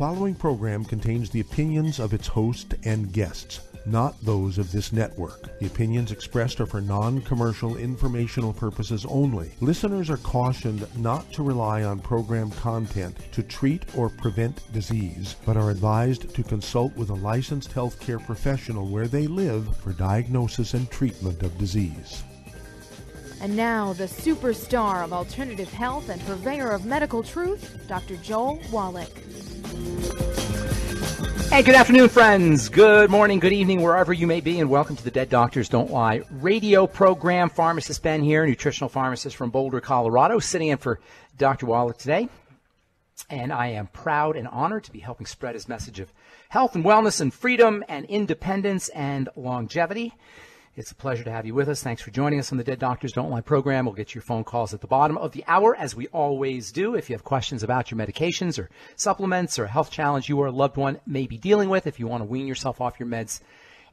following program contains the opinions of its host and guests, not those of this network. The opinions expressed are for non-commercial informational purposes only. Listeners are cautioned not to rely on program content to treat or prevent disease, but are advised to consult with a licensed healthcare professional where they live for diagnosis and treatment of disease. And now, the superstar of alternative health and purveyor of medical truth, Dr. Joel Wallach. Hey, good afternoon, friends. Good morning, good evening, wherever you may be, and welcome to the Dead Doctors Don't Lie radio program. Pharmacist Ben here, nutritional pharmacist from Boulder, Colorado, sitting in for Dr. Wallach today. And I am proud and honored to be helping spread his message of health and wellness and freedom and independence and longevity. It's a pleasure to have you with us. Thanks for joining us on the Dead Doctors Don't Lie program. We'll get your phone calls at the bottom of the hour, as we always do. If you have questions about your medications or supplements or a health challenge you or a loved one may be dealing with, if you want to wean yourself off your meds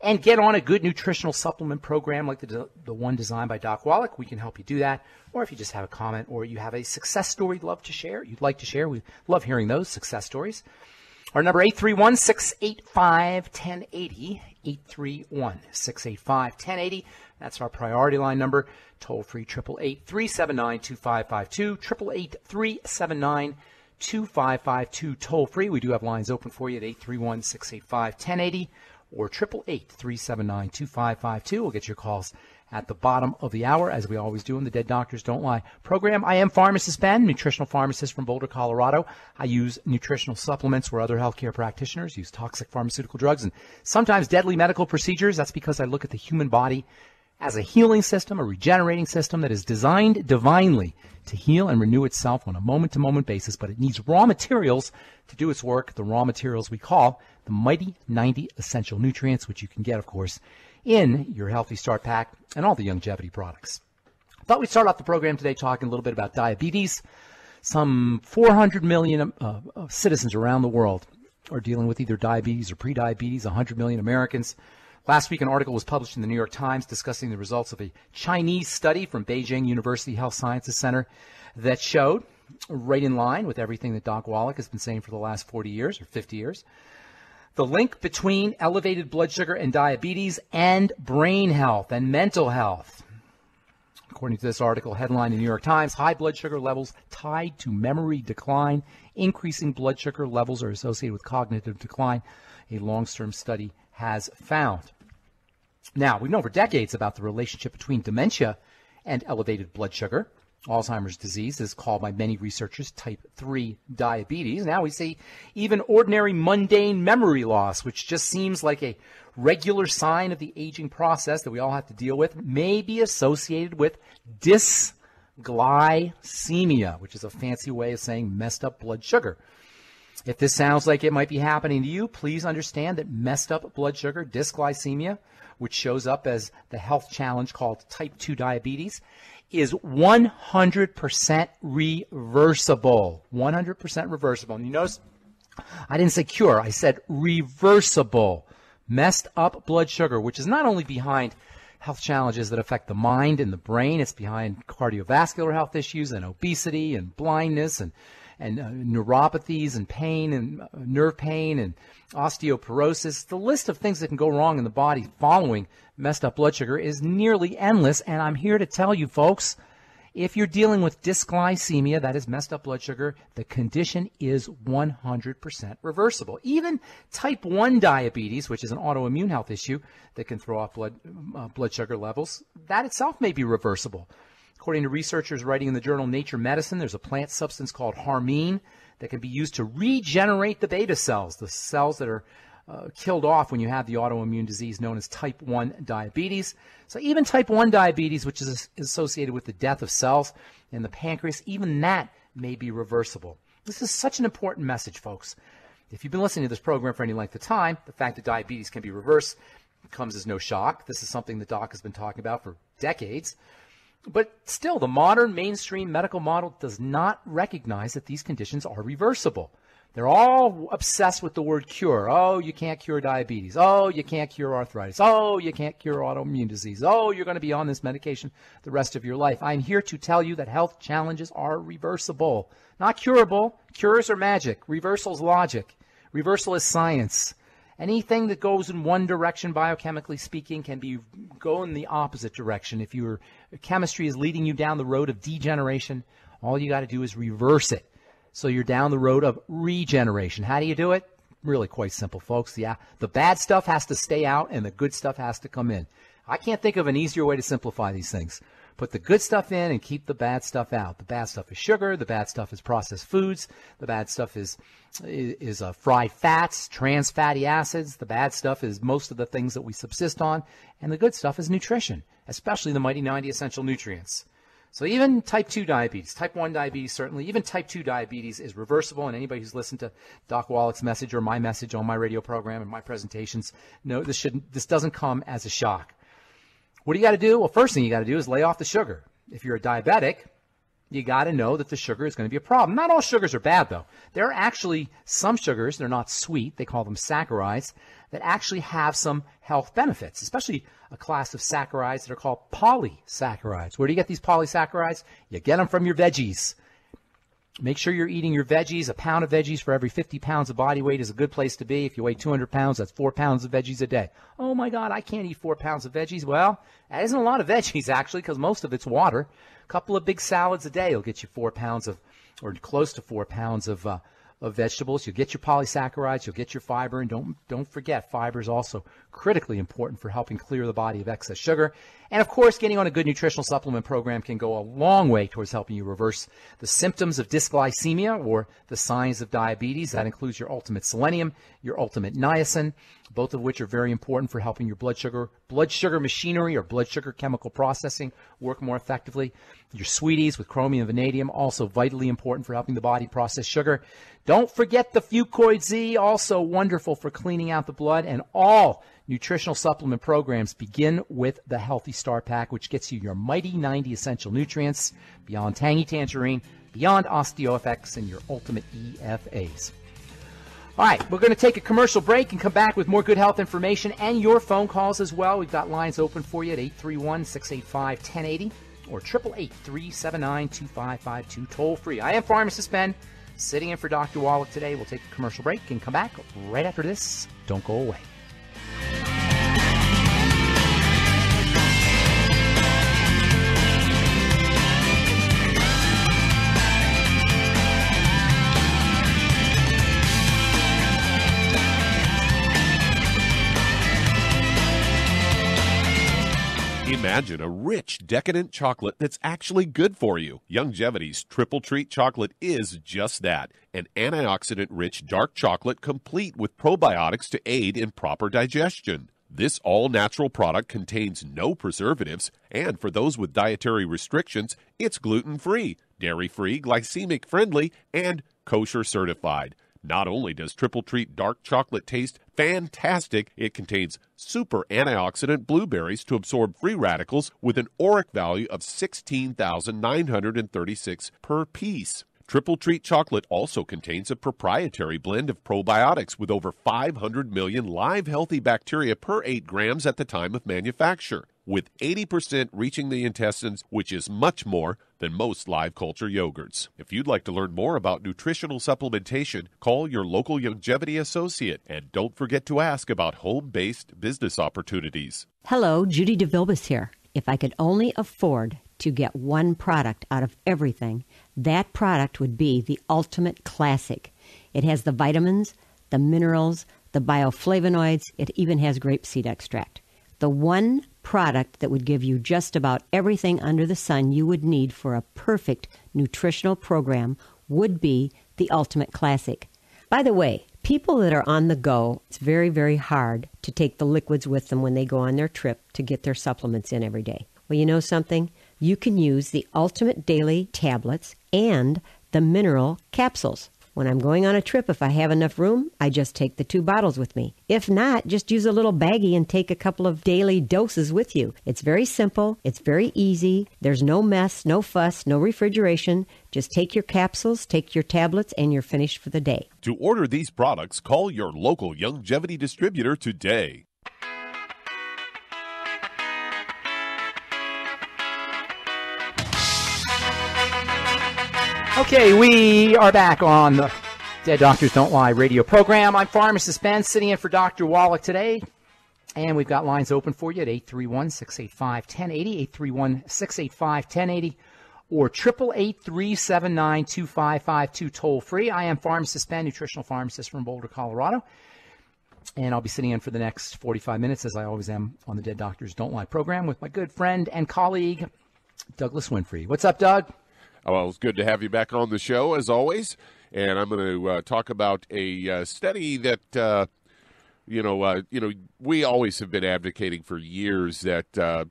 and get on a good nutritional supplement program like the one designed by Doc Wallach, we can help you do that. Or if you just have a comment or you have a success story you'd like to share, we love hearing those success stories. Our number 831-685-1080, 831-685-1080. That's our priority line number. Toll free 888-379-2552, 888-379-2552. Toll free. We do have lines open for you at 831-685-1080 or 888-379-2552. We'll get your calls at the bottom of the hour, as we always do in the Dead Doctors Don't Lie program. I am Pharmacist Ben, nutritional pharmacist from Boulder, Colorado. I use nutritional supplements where other healthcare practitioners use toxic pharmaceutical drugs and sometimes deadly medical procedures. That's because I look at the human body as a healing system, a regenerating system that is designed divinely to heal and renew itself on a moment-to-moment basis, but it needs raw materials to do its work, the raw materials we call the mighty 90 essential nutrients, which you can get, of course, in your Healthy Start Pack and all the longevity products. I thought we'd start off the program today talking a little bit about diabetes. Some 400 million citizens around the world are dealing with either diabetes or prediabetes, 100 million Americans. Last week, an article was published in the New York Times discussing the results of a Chinese study from Beijing University Health Sciences Center that showed, right in line with everything that Doc Wallach has been saying for the last 40 years or 50 years, the link between elevated blood sugar and diabetes and brain health and mental health. According to this article, headline in the New York Times, high blood sugar levels tied to memory decline. Increasing blood sugar levels are associated with cognitive decline, a long-term study has found. Now, we've known for decades about the relationship between dementia and elevated blood sugar. Alzheimer's disease is called by many researchers type 3 diabetes. Now we see even ordinary mundane memory loss, which just seems like a regular sign of the aging process that we all have to deal with, may be associated with dysglycemia, which is a fancy way of saying messed up blood sugar. If this sounds like it might be happening to you, please understand that messed up blood sugar, dysglycemia, which shows up as the health challenge called type 2 diabetes, is 100% reversible. 100% reversible. And you notice I didn't say cure. I said reversible. Messed up blood sugar, which is not only behind health challenges that affect the mind and the brain, it's behind cardiovascular health issues and obesity and blindness and neuropathies and pain and nerve pain and osteoporosis. The list of things that can go wrong in the body following messed up blood sugar is nearly endless. And I'm here to tell you, folks, if you're dealing with dysglycemia, that is messed up blood sugar, the condition is 100% reversible. Even type 1 diabetes, which is an autoimmune health issue that can throw off blood sugar levels, that itself may be reversible. According to researchers writing in the journal Nature Medicine, there's a plant substance called harmine that can be used to regenerate the beta cells, the cells that are killed off when you have the autoimmune disease known as type 1 diabetes. So even type 1 diabetes, which is associated with the death of cells in the pancreas, even that may be reversible. This is such an important message, folks. If you've been listening to this program for any length of time, the fact that diabetes can be reversed comes as no shock. This is something that Doc has been talking about for decades. But still, the modern mainstream medical model does not recognize that these conditions are reversible. They're all obsessed with the word cure. Oh, you can't cure diabetes. Oh, you can't cure arthritis. Oh, you can't cure autoimmune disease. Oh, you're going to be on this medication the rest of your life. I'm here to tell you that health challenges are reversible, not curable. Cures are magic. Reversal's logic. Reversal is science. Anything that goes in one direction, biochemically speaking, can go in the opposite direction. If your chemistry is leading you down the road of degeneration, all you got to do is reverse it. So you're down the road of regeneration. How do you do it? Really quite simple, folks. The bad stuff has to stay out and the good stuff has to come in. I can't think of an easier way to simplify these things. Put the good stuff in and keep the bad stuff out. The bad stuff is sugar. The bad stuff is processed foods. The bad stuff is fried fats, trans fatty acids. The bad stuff is most of the things that we subsist on. And the good stuff is nutrition, especially the mighty 90 essential nutrients. So even type 2 diabetes, type 1 diabetes, certainly, even type 2 diabetes is reversible. And anybody who's listened to Doc Wallach's message or my message on my radio program and my presentations, no, this doesn't come as a shock. What do you got to do? Well, first thing you got to do is lay off the sugar. If you're a diabetic, you got to know that the sugar is going to be a problem. Not all sugars are bad, though. There are actually some sugars, they're not sweet, they call them saccharides, that actually have some health benefits, especially a class of saccharides that are called polysaccharides. Where do you get these polysaccharides? You get them from your veggies. Make sure you're eating your veggies. A pound of veggies for every 50 pounds of body weight is a good place to be. If you weigh 200 pounds, that's 4 pounds of veggies a day. Oh, my God, I can't eat 4 pounds of veggies. Well, that isn't a lot of veggies, actually, because most of it's water. A couple of big salads a day will get you 4 pounds of, or close to 4 pounds of vegetables. You'll get your polysaccharides. You'll get your fiber. And don't forget, fiber is also critically important for helping clear the body of excess sugar. And, of course, getting on a good nutritional supplement program can go a long way towards helping you reverse the symptoms of dysglycemia or the signs of diabetes. That includes your ultimate selenium, your ultimate niacin, both of which are very important for helping your blood sugar machinery or blood sugar chemical processing work more effectively. Your sweeties with chromium and vanadium, also vitally important for helping the body process sugar. Don't forget the Fucoid Z, also wonderful for cleaning out the blood. And all nutritional supplement programs begin with the Healthy Star Pack, which gets you your mighty 90 essential nutrients, beyond Tangy Tangerine, beyond OsteoFX, and your ultimate EFAs. All right, we're going to take a commercial break and come back with more good health information and your phone calls as well. We've got lines open for you at 831-685-1080 or 888-379-2552, toll free. I am Pharmacist Ben, sitting in for Dr. Wallach today. We'll take a commercial break and come back right after this. Don't go away. Imagine a rich, decadent chocolate that's actually good for you. Youngevity's Triple Treat chocolate is just that, an antioxidant-rich dark chocolate complete with probiotics to aid in proper digestion. This all-natural product contains no preservatives, and for those with dietary restrictions, it's gluten-free, dairy-free, glycemic-friendly, and kosher certified. Not only does Triple Treat dark chocolate taste fantastic, it contains super antioxidant blueberries to absorb free radicals with an ORAC value of 16,936 per piece. Triple Treat chocolate also contains a proprietary blend of probiotics with over 500 million live healthy bacteria per 8 grams at the time of manufacture, with 80% reaching the intestines, which is much more than most live culture yogurts. If you'd like to learn more about nutritional supplementation, call your local Youngevity associate, and don't forget to ask about home-based business opportunities. Hello, Judy DeVilbus here. If I could only afford to get one product out of everything, that product would be the Ultimate Classic. It has the vitamins, the minerals, the bioflavonoids. It even has grapeseed extract. The one product that would give you just about everything under the sun you would need for a perfect nutritional program would be the Ultimate Classic. By the way, people that are on the go, it's very, very hard to take the liquids with them when they go on their trip to get their supplements in every day. Well, you know something? You can use the Ultimate Daily Tablets and the mineral capsules. When I'm going on a trip, if I have enough room, I just take the 2 bottles with me. If not, just use a little baggie and take a couple of daily doses with you. It's very simple. It's very easy. There's no mess, no fuss, no refrigeration. Just take your capsules, take your tablets, and you're finished for the day. To order these products, call your local Youngevity distributor today. Okay, we are back on the Dead Doctors Don't Lie radio program. I'm Pharmacist Ben, sitting in for Dr. Wallach today. And we've got lines open for you at 831-685-1080, 831-685-1080, or 888-379-2552, toll free. I am Pharmacist Ben, nutritional pharmacist from Boulder, Colorado. And I'll be sitting in for the next 45 minutes, as I always am, on the Dead Doctors Don't Lie program with my good friend and colleague, Douglas Winfrey. What's up, Doug? Well, it's good to have you back on the show, as always. And I'm going to talk about a study that, we always have been advocating for years that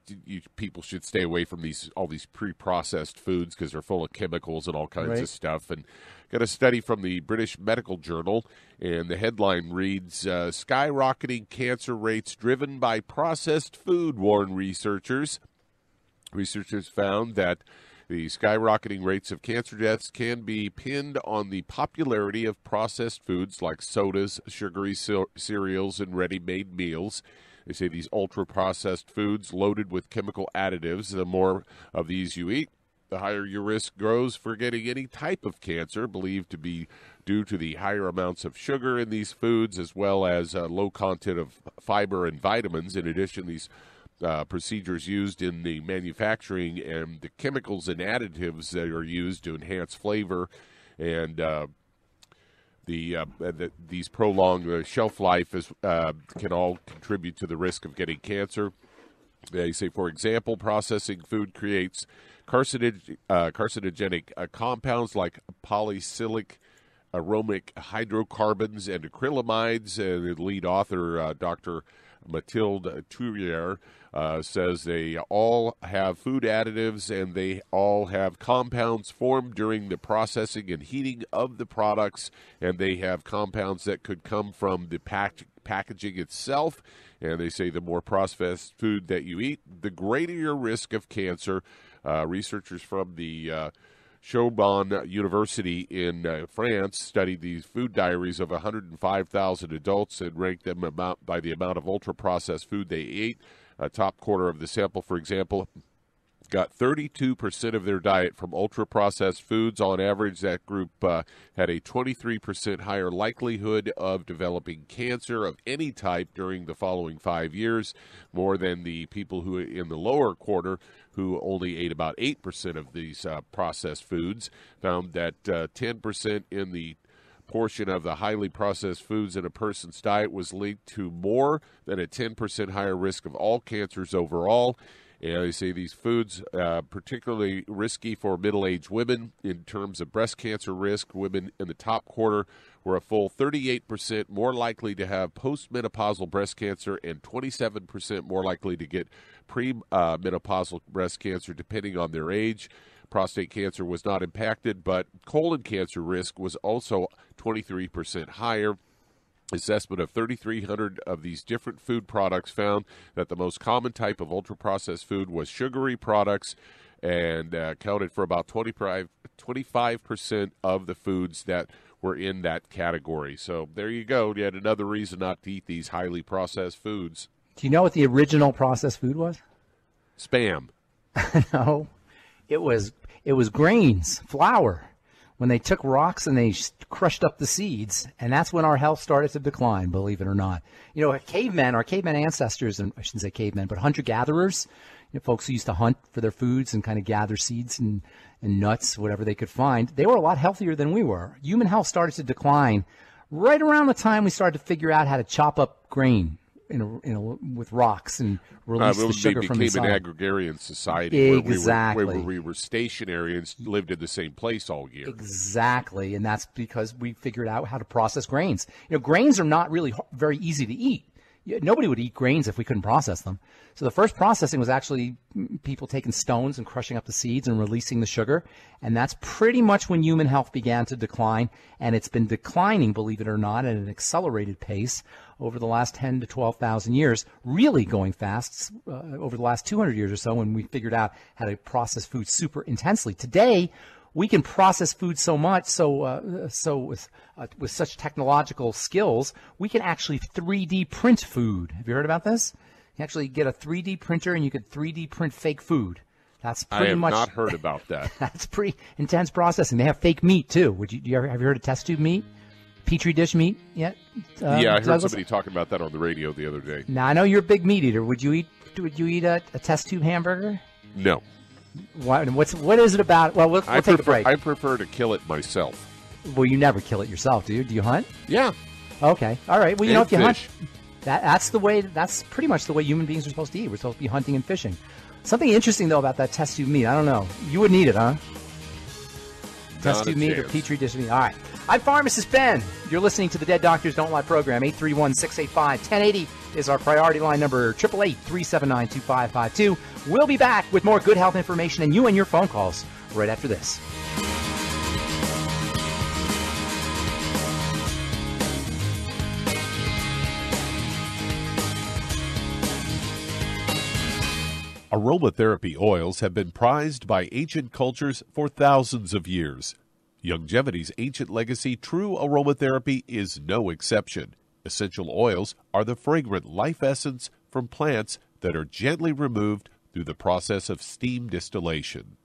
people should stay away from all these pre-processed foods because they're full of chemicals and all kinds of stuff. And got a study from the British Medical Journal, and the headline reads, skyrocketing cancer rates driven by processed food, warn researchers. Researchers found that the skyrocketing rates of cancer deaths can be pinned on the popularity of processed foods like sodas, sugary cereals, and ready-made meals. They say these ultra-processed foods loaded with chemical additives, the more of these you eat, the higher your risk grows for getting any type of cancer, believed to be due to the higher amounts of sugar in these foods, as well as low content of fiber and vitamins. In addition, these procedures used in the manufacturing and the chemicals and additives that are used to enhance flavor and these prolonged shelf life can all contribute to the risk of getting cancer. They say, for example, processing food creates carcinogenic compounds like polycyclic aromatic hydrocarbons and acrylamides. And the lead author, Dr. Mathilde Tourier, says they all have food additives and they all have compounds formed during the processing and heating of the products, and they have compounds that could come from the packaging itself. And they say the more processed food that you eat, the greater your risk of cancer. Researchers from the Sorbonne University in France studied these food diaries of 105,000 adults and ranked them by the amount of ultra-processed food they ate. A top quarter of the sample, for example, got 32% of their diet from ultra-processed foods. On average, that group had a 23% higher likelihood of developing cancer of any type during the following 5 years, more than the people who in the lower quarter who only ate about 8% of these processed foods. Found that 10% in the portion of the highly processed foods in a person's diet was linked to more than a 10% higher risk of all cancers overall. And they say these foods particularly risky for middle-aged women in terms of breast cancer risk. Women in the top quarter were a full 38% more likely to have postmenopausal breast cancer and 27% more likely to get premenopausal breast cancer, depending on their age. Prostate cancer was not impacted, but colon cancer risk was also 23% higher. Assessment of 3,300 of these different food products found that the most common type of ultra-processed food was sugary products, and accounted for about 25% of the foods that were in that category. So there you go. Yet another reason not to eat these highly processed foods. Do you know what the original processed food was? Spam. No. It was grains, flour, when they took rocks and they crushed up the seeds, and that's when our health started to decline, believe it or not. You know, our cavemen ancestors, and I shouldn't say cavemen, but hunter-gatherers, folks who used to hunt for their foods and kind of gather seeds and nuts, whatever they could find, they were a lot healthier than we were. Human health started to decline right around the time we started to figure out how to chop up grain with rocks and release the sugar from inside. It became an agrarian society exactly. where we were stationary and lived in the same place all year. Exactly, and that's because we figured out how to process grains. Grains are not really very easy to eat. Nobody would eat grains if we couldn't process them. So the first processing was actually people taking stones and crushing up the seeds and releasing the sugar. And that's pretty much when human health began to decline. And it's been declining, believe it or not, at an accelerated pace over the last 10 to 12,000 years, really going fast over the last 200 years or so when we figured out how to process food super intensely. Today, we can process food so much, with such technological skills, we can actually 3D print food. Have you heard about this? You actually get a 3D printer and you could 3D print fake food. That's pretty much. I have not heard about that. That's pretty intense processing. They have fake meat too. Have you heard of test tube meat? Petri dish meat yet? Yeah, I heard Douglas? somebody talking about that on the radio the other day. Now, I know you're a big meat eater. Would you eat a test tube hamburger? No. What is it about? Well, we'll take a break. I prefer to kill it myself. Well, you never kill it yourself, do you? Do you hunt? Yeah. Okay. All right. Well, you know, if you fish. hunt, that's the way. That's pretty much the way human beings are supposed to eat. We're supposed to be hunting and fishing. Something interesting though about that test tube meat. I don't know. You wouldn't eat it, huh? Test tube meat or Petri dish meat. All right. I'm Pharmacist Ben. You're listening to the Dead Doctors Don't Lie program. 831-685-1080 is our priority line number. 888-379-2552. We'll be back with more good health information and you and your phone calls right after this. Aromatherapy oils have been prized by ancient cultures for thousands of years. Longevity's ancient legacy, true aromatherapy, is no exception. Essential oils are the fragrant life essence from plants that are gently removed through the process of steam distillation.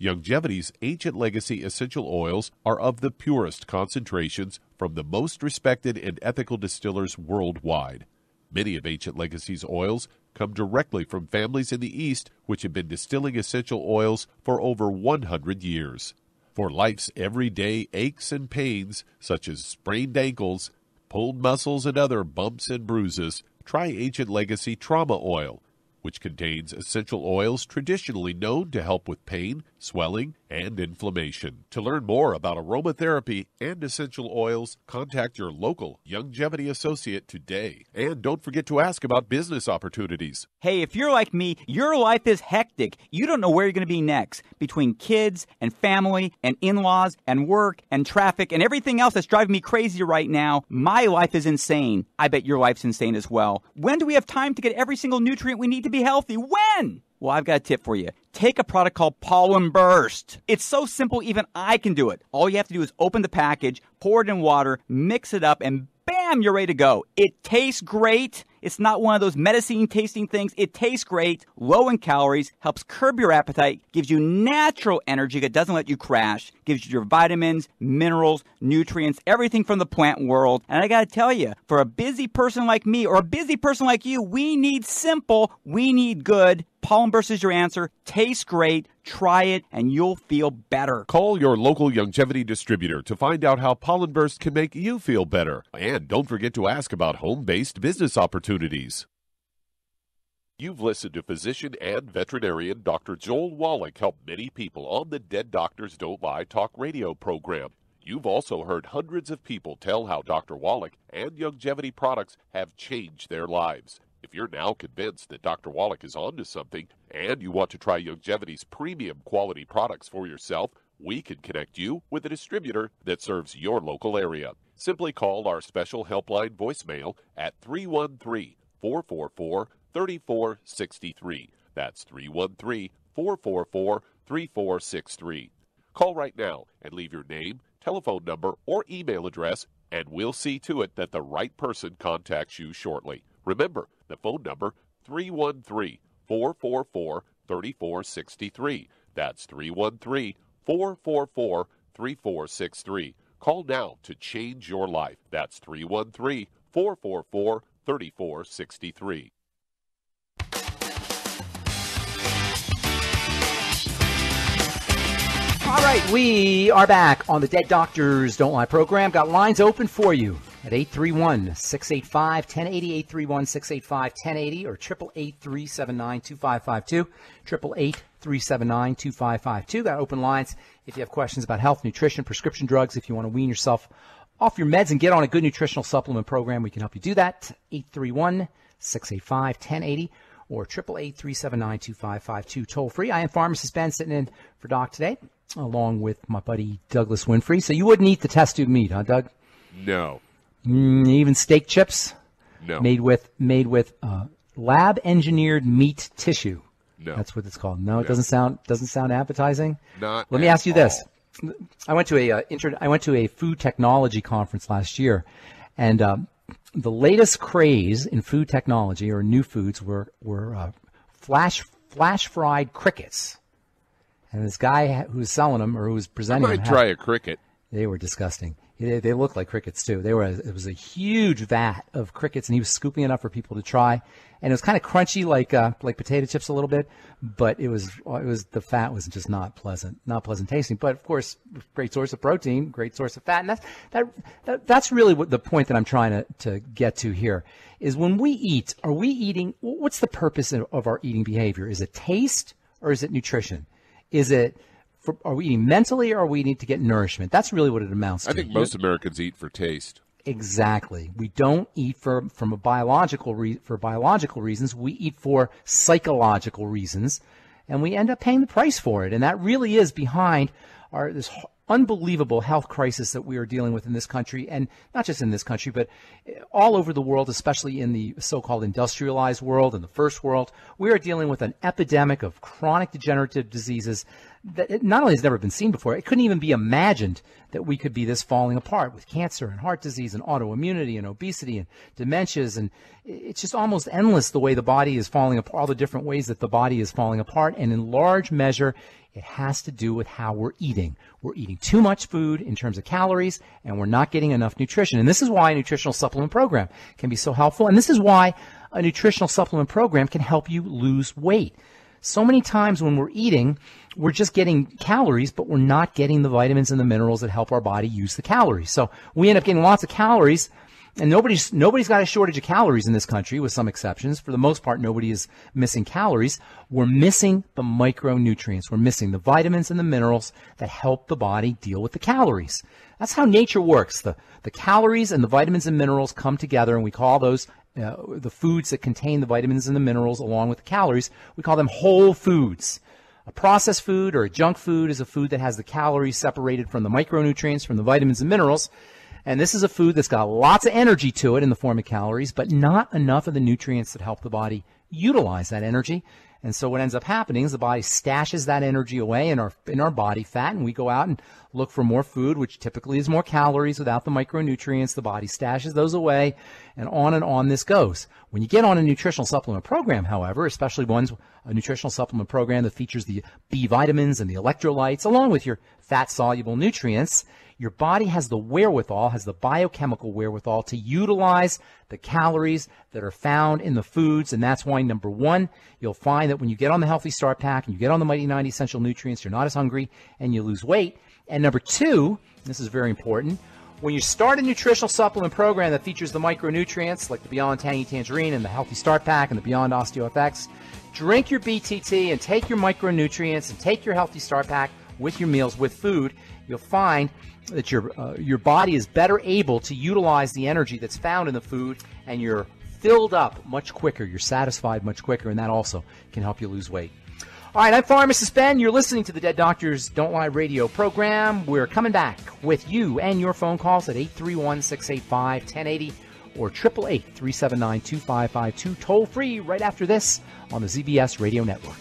Longevity's ancient legacy essential oils are of the purest concentrations from the most respected and ethical distillers worldwide. Many of Ancient Legacy's oils come directly from families in the East which have been distilling essential oils for over 100 years. For life's everyday aches and pains, such as sprained ankles, pulled muscles, and other bumps and bruises, try Ancient Legacy Trauma Oil, which contains essential oils traditionally known to help with pain, swelling, and inflammation. To learn more about aromatherapy and essential oils, contact your local Longevity associate today. And don't forget to ask about business opportunities. Hey, if you're like me, your life is hectic. You don't know where you're going to be next. Between kids and family and in-laws and work and traffic and everything else that's driving me crazy right now, my life is insane. I bet your life's insane as well. When do we have time to get every single nutrient we need to be healthy? When? Well, I've got a tip for you. Take a product called Pollen Burst. It's so simple, even I can do it. All you have to do is open the package, pour it in water, mix it up, and bam, you're ready to go. It tastes great. It's not one of those medicine tasting things. It tastes great, low in calories, helps curb your appetite, gives you natural energy that doesn't let you crash, gives you your vitamins, minerals, nutrients, everything from the plant world. And I got to tell you, for a busy person like me or a busy person like you, we need simple, we need good. Pollen Burst is your answer. Tastes great. Try it, and you'll feel better. Call your local Longevity distributor to find out how Pollen Burst can make you feel better. And don't forget to ask about home-based business opportunities. You've listened to physician and veterinarian Dr. Joel Wallach help many people on the Dead Doctors Don't Lie talk radio program. You've also heard hundreds of people tell how Dr. Wallach and Longevity products have changed their lives. If you're now convinced that Dr. Wallach is onto something and you want to try Longevity's premium quality products for yourself, we can connect you with a distributor that serves your local area. Simply call our special helpline voicemail at 313-444-3463. That's 313-444-3463. Call right now and leave your name, telephone number, or email address, and we'll see to it that the right person contacts you shortly. Remember, the phone number, 313-444-3463. That's 313-444-3463. Call now to change your life. That's 313-444-3463. All right, we are back on the Dead Doctors Don't Lie program. Got lines open for you at 831-685-1080, 831-685-1080, or 888-379-2552, 888-379-2552. Got open lines if you have questions about health, nutrition, prescription drugs, if you want to wean yourself off your meds and get on a good nutritional supplement program, we can help you do that. 831-685-1080, or 888-379-2552, toll free. I am Pharmacist Ben, sitting in for Doc today, along with my buddy Douglas Winfrey. So you wouldn't eat the test tube meat, huh, Doug? No. Even steak chips? No. Made with lab-engineered meat tissue. No. That's what it's called. No, it doesn't sound appetizing. Not. Let me ask you this. I went to a food technology conference last year, and the latest craze in food technology or new foods were flash fried crickets. And this guy who was selling them or who was presenting I them, might try a cricket. they were disgusting. They looked like crickets too. It was a huge vat of crickets, and he was scooping it up for people to try. And it was kind of crunchy, like potato chips a little bit, but the fat was just not pleasant tasting. But of course, great source of protein, great source of fat, and that's really what the point that I'm trying to get to here is when we eat. Are we eating? What's the purpose of our eating behavior? Is it taste or is it nutrition? Are we eating mentally or are we eating to get nourishment? That's really what it amounts to. I think most Americans eat for taste. Exactly. We don't eat for biological reasons. We eat for psychological reasons, and we end up paying the price for it. And that really is behind this unbelievable health crisis that we are dealing with in this country, and not just in this country, but all over the world, especially in the so-called industrialized world and the first world. We are dealing with an epidemic of chronic degenerative diseases that it not only has never been seen before, it couldn't even be imagined that we could be this falling apart with cancer and heart disease and autoimmunity and obesity and dementias. And it's just almost endless the way the body is falling apart, all the different ways that the body is falling apart. And in large measure, it has to do with how we're eating. We're eating too much food in terms of calories, and we're not getting enough nutrition. And this is why a nutritional supplement program can be so helpful. And this is why a nutritional supplement program can help you lose weight. So many times when we're eating, we're just getting calories, but we're not getting the vitamins and the minerals that help our body use the calories. So we end up getting lots of calories, and nobody's got a shortage of calories in this country, with some exceptions. For the most part, nobody is missing calories. We're missing the micronutrients. We're missing the vitamins and the minerals that help the body deal with the calories. That's how nature works. The calories and the vitamins and minerals come together, and we call those the foods that contain the vitamins and the minerals along with the calories. We call them whole foods. A processed food or a junk food is a food that has the calories separated from the micronutrients, from the vitamins and minerals. And this is a food that's got lots of energy to it in the form of calories, but not enough of the nutrients that help the body utilize that energy. And so what ends up happening is the body stashes that energy away in our body fat, and we go out and look for more food, which typically is more calories without the micronutrients. The body stashes those away, and on this goes. When you get on a nutritional supplement program, however, especially a nutritional supplement program that features the B vitamins and the electrolytes, along with your fat-soluble nutrients, your body has the wherewithal, has the biochemical wherewithal to utilize the calories that are found in the foods. And that's why, number one, you'll find that when you get on the Healthy Start Pack and you get on the Mighty 90 Essential Nutrients, you're not as hungry and you lose weight. And number two, this is very important, when you start a nutritional supplement program that features the micronutrients like the Beyond Tangy Tangerine and the Healthy Start Pack and the Beyond OsteoFX, drink your BTT and take your micronutrients and take your Healthy Start Pack with your meals, with food, you'll find that your body is better able to utilize the energy that's found in the food, and you're filled up much quicker, you're satisfied much quicker, and that also can help you lose weight. All right, I'm Pharmacist Ben. You're listening to the Dead Doctors Don't Lie radio program. We're coming back with you and your phone calls at 831-685-1080 or 888-379-2552, toll free right after this on the ZBS Radio Network.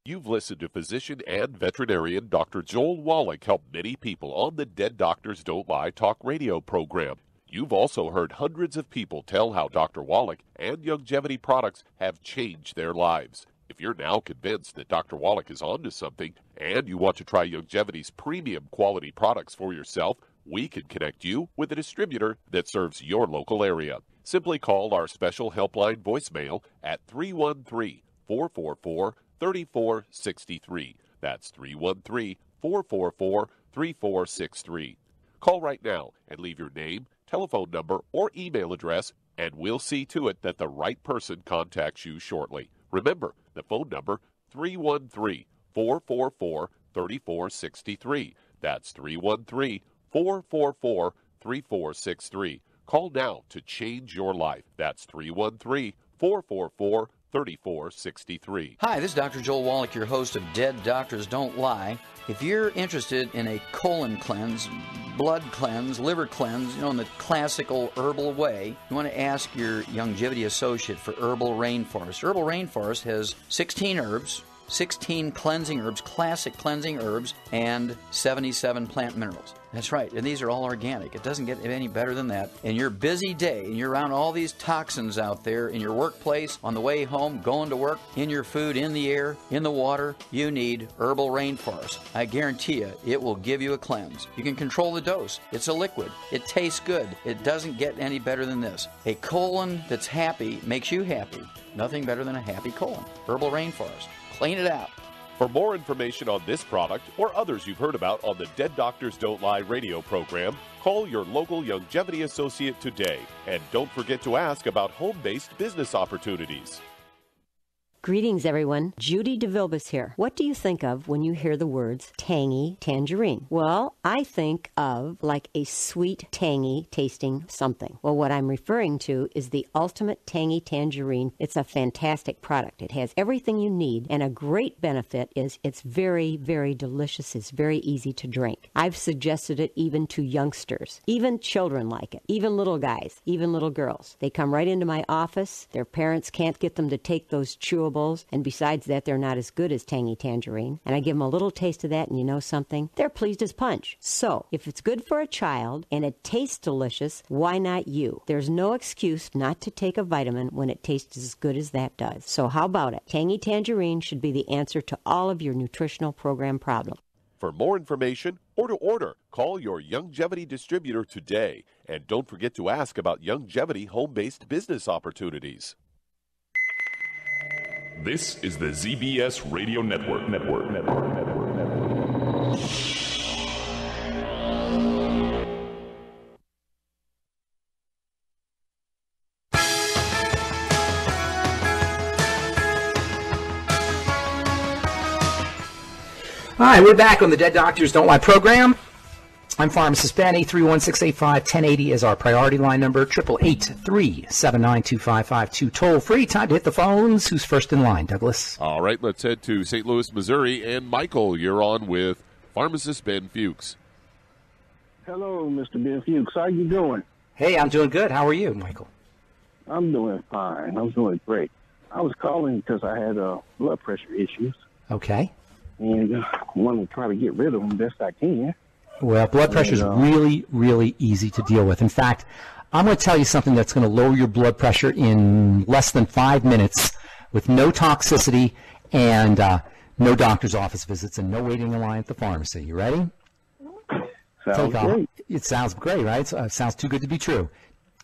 You've listened to physician and veterinarian Dr. Joel Wallach help many people on the Dead Doctors Don't Lie talk radio program. You've also heard hundreds of people tell how Dr. Wallach and Youngevity products have changed their lives. If you're now convinced that Dr. Wallach is onto something and you want to try Youngevity's premium quality products for yourself, we can connect you with a distributor that serves your local area. Simply call our special helpline voicemail at 313-444-3463. That's 313-444-3463. Call right now and leave your name, telephone number, or email address, and we'll see to it that the right person contacts you shortly. Remember, the phone number, 313-444-3463. That's 313-444-3463. Call now to change your life. That's 313-444-3463. Hi, this is Dr. Joel Wallach, your host of Dead Doctors Don't Lie. If you're interested in a colon cleanse, blood cleanse, liver cleanse, in the classical herbal way, you want to ask your Youngevity associate for Herbal Rainforest. Herbal Rainforest has 16 herbs, 16 cleansing herbs, classic cleansing herbs, and 77 plant minerals. That's right, and these are all organic. It doesn't get any better than that. In your busy day, and you're around all these toxins out there, in your workplace, on the way home, going to work, in your food, in the air, in the water, you need Herbal Rainforest. I guarantee you, it will give you a cleanse. You can control the dose. It's a liquid. It tastes good. It doesn't get any better than this. A colon that's happy makes you happy. Nothing better than a happy colon. Herbal Rainforest. Clean it out. For more information on this product or others you've heard about on the Dead Doctors Don't Lie radio program, call your local longevity associate today. And don't forget to ask about home-based business opportunities. Greetings, everyone. Judy DeVilbus here. What do you think of when you hear the words tangy tangerine? Well, I think of like a sweet, tangy tasting something. Well, what I'm referring to is the Ultimate Tangy Tangerine. It's a fantastic product. It has everything you need, and a great benefit is it's very, very delicious. It's very easy to drink. I've suggested it even to youngsters. Even children like it. Even little guys. Even little girls. They come right into my office. Their parents can't get them to take those chewables. And besides that, they're not as good as Tangy Tangerine. And I give them a little taste of that, and you know something? They're pleased as punch. So, if it's good for a child and it tastes delicious, why not you? There's no excuse not to take a vitamin when it tastes as good as that does. So how about it? Tangy Tangerine should be the answer to all of your nutritional program problems. For more information or to order, call your Longevity distributor today. And don't forget to ask about Longevity home-based business opportunities. This is the ZBS Radio Network. All right, we're back on the Dead Doctors Don't Lie program. I'm Pharmacist Ben. 831-685-1080 is our priority line number. 888-379-2552. Toll free. Time to hit the phones. Who's first in line, Douglas? All right, let's head to St. Louis, Missouri. And Michael, you're on with Pharmacist Ben Fuchs. Hello, Mr. Ben Fuchs. How you doing? Hey, I'm doing good. How are you, Michael? I'm doing fine. I'm doing great. I was calling because I had blood pressure issues. Okay. And want to try to get rid of them best I can. Well, blood pressure is really, really easy to deal with. In fact, I'm going to tell you something that's going to lower your blood pressure in less than 5 minutes with no toxicity and no doctor's office visits and no waiting in line at the pharmacy. You ready? Sounds great. It sounds great, right? It sounds too good to be true.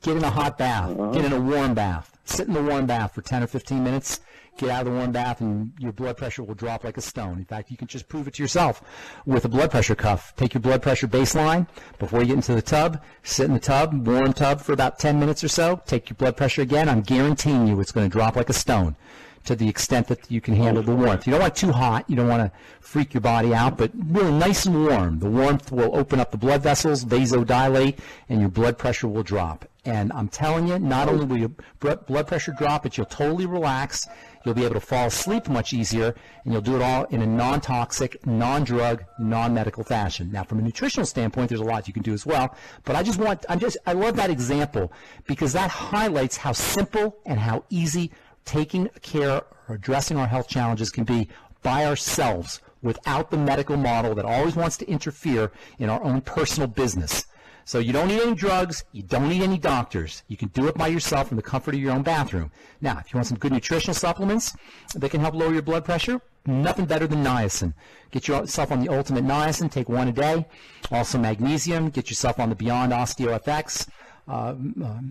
Get in a hot bath. Get in a warm bath. Sit in the warm bath for 10 or 15 minutes. Get out of the warm bath, and your blood pressure will drop like a stone. In fact, you can just prove it to yourself with a blood pressure cuff. Take your blood pressure baseline before you get into the tub. Sit in the tub, warm tub, for about 10 minutes or so. Take your blood pressure again. I'm guaranteeing you it's going to drop like a stone to the extent that you can handle the warmth. You don't want it too hot. You don't want to freak your body out, but really nice and warm. The warmth will open up the blood vessels, vasodilate, and your blood pressure will drop. And I'm telling you, not only will your blood pressure drop, but you'll totally relax. You'll be able to fall asleep much easier, and you'll do it all in a non-toxic, non-drug, non-medical fashion. Now, from a nutritional standpoint, there's a lot you can do as well, but I love that example because that highlights how simple and how easy taking care or addressing our health challenges can be by ourselves without the medical model that always wants to interfere in our own personal business. So you don't need any drugs, you don't need any doctors. You can do it by yourself in the comfort of your own bathroom. Now, if you want some good nutritional supplements that can help lower your blood pressure, nothing better than niacin. Get yourself on the Ultimate Niacin, take one a day. Also magnesium, get yourself on the Beyond OsteoFX.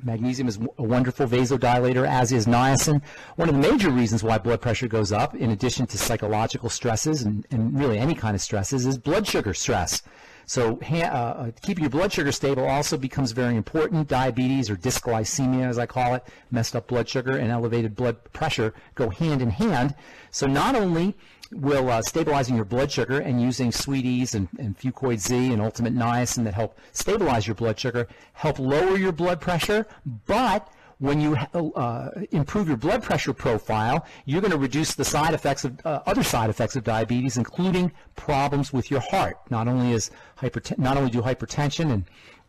Magnesium is a wonderful vasodilator, as is niacin. One of the major reasons why blood pressure goes up, in addition to psychological stresses and really any kind of stresses, is blood sugar stress. So keeping your blood sugar stable also becomes very important. Diabetes, or dysglycemia as I call it, messed up blood sugar and elevated blood pressure go hand in hand. So not only will stabilizing your blood sugar and using Sweeties and Fucoid Z and Ultimate Niacin that help stabilize your blood sugar help lower your blood pressure, but when you improve your blood pressure profile, you're going to reduce the side effects of other side effects of diabetes, including problems with your heart. Not only do hypertension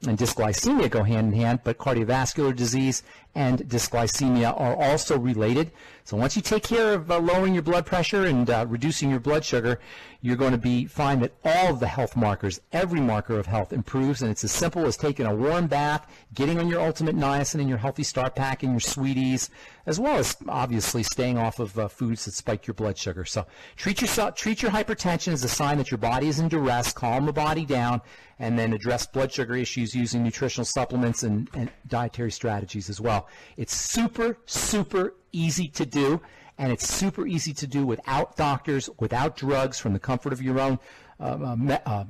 and dysglycemia go hand in hand, but cardiovascular disease and dysglycemia are also related. So once you take care of lowering your blood pressure and reducing your blood sugar, you're going to find that all of the health markers, every marker of health improves, and it's as simple as taking a warm bath, getting on your ultimate niacin and your Healthy Start Pack and your Sweeties, as well as obviously staying off of foods that spike your blood sugar. So treat your hypertension as a sign that your body is in duress, calm the body down, and then address blood sugar issues using nutritional supplements and dietary strategies as well. It's super, super easy to do, and it's super easy to do without doctors, without drugs, from the comfort of your own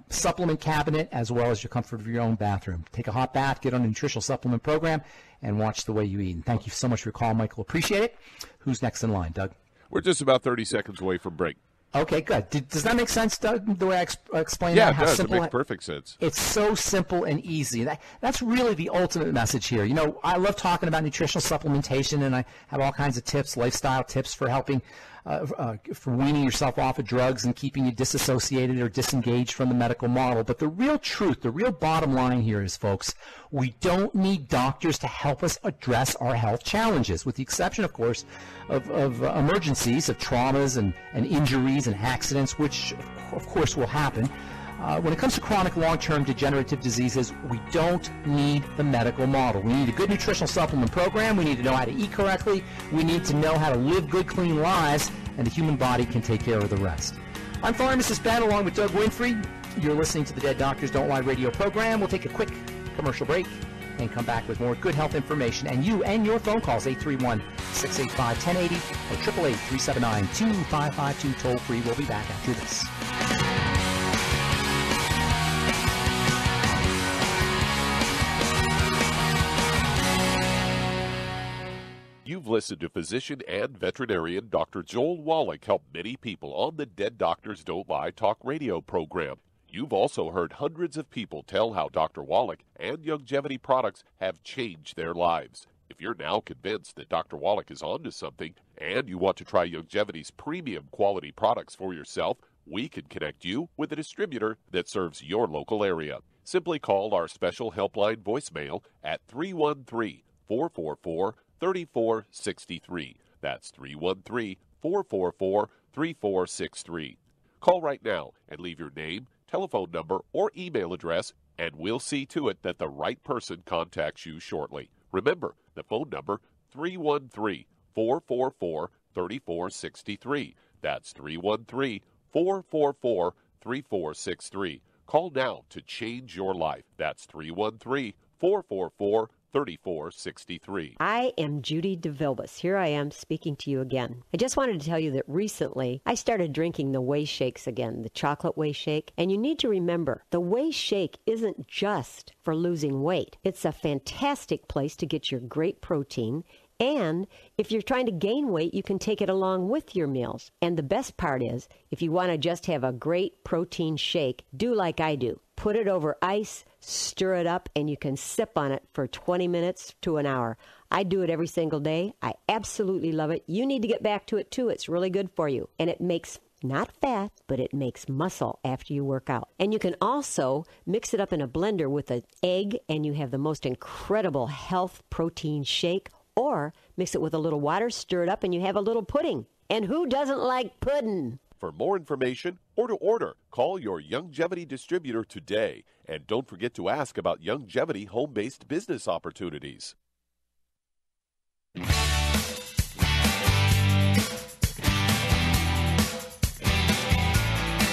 supplement cabinet, as well as your comfort of your own bathroom. Take a hot bath, get on a nutritional supplement program, and watch the way you eat. And thank you so much for your call, Michael. Appreciate it. Who's next in line, Doug? We're just about 30 seconds away from break. Okay, good. Does that make sense, Doug, the way I explained that? Yeah, it does. It makes perfect sense. It's so simple and easy. That's really the ultimate message here. You know, I love talking about nutritional supplementation, and I have all kinds of tips, lifestyle tips for helping, for weaning yourself off of drugs and keeping you disassociated or disengaged from the medical model. But the real truth, the real bottom line here is, folks, we don't need doctors to help us address our health challenges, with the exception, of course, of emergencies, of traumas and injuries and accidents, which, of course, will happen. When it comes to chronic long-term degenerative diseases, we don't need the medical model. We need a good nutritional supplement program. We need to know how to eat correctly. We need to know how to live good, clean lives, and the human body can take care of the rest. I'm Pharmacist Ben, along with Doug Winfrey. You're listening to the Dead Doctors Don't Lie radio program. We'll take a quick commercial break and come back with more good health information. And you and your phone calls, 831-685-1080 or 888-379-2552, toll free. We'll be back after this. You've listened to physician and veterinarian Dr. Joel Wallach help many people on the Dead Doctors Don't Lie talk radio program. You've also heard hundreds of people tell how Dr. Wallach and Youngevity products have changed their lives. If you're now convinced that Dr. Wallach is onto something and you want to try Youngevity's premium quality products for yourself, we can connect you with a distributor that serves your local area. Simply call our special helpline voicemail at 313-444-3463. That's 313-444-3463. Call right now and leave your name, telephone number, or email address, and we'll see to it that the right person contacts you shortly. Remember, the phone number, 313-444-3463. That's 313-444-3463. Call now to change your life. That's 313-444-3463. I am Judy DeVilbus. Here I am speaking to you again. I just wanted to tell you that recently I started drinking the Whey Shakes again, the chocolate Whey Shake. And you need to remember, the Whey Shake isn't just for losing weight. It's a fantastic place to get your great protein. And if you're trying to gain weight, you can take it along with your meals. And the best part is, if you want to just have a great protein shake, do like I do. Put it over ice, stir it up, and you can sip on it for 20 minutes to an hour. I do it every single day. I absolutely love it. You need to get back to it, too. It's really good for you. And it makes not fat, but it makes muscle after you work out. And you can also mix it up in a blender with an egg, and you have the most incredible health protein shake. Or mix it with a little water, stir it up, and you have a little pudding. And who doesn't like pudding? For more information or to order, call your Youngevity distributor today. And don't forget to ask about Youngevity home-based business opportunities.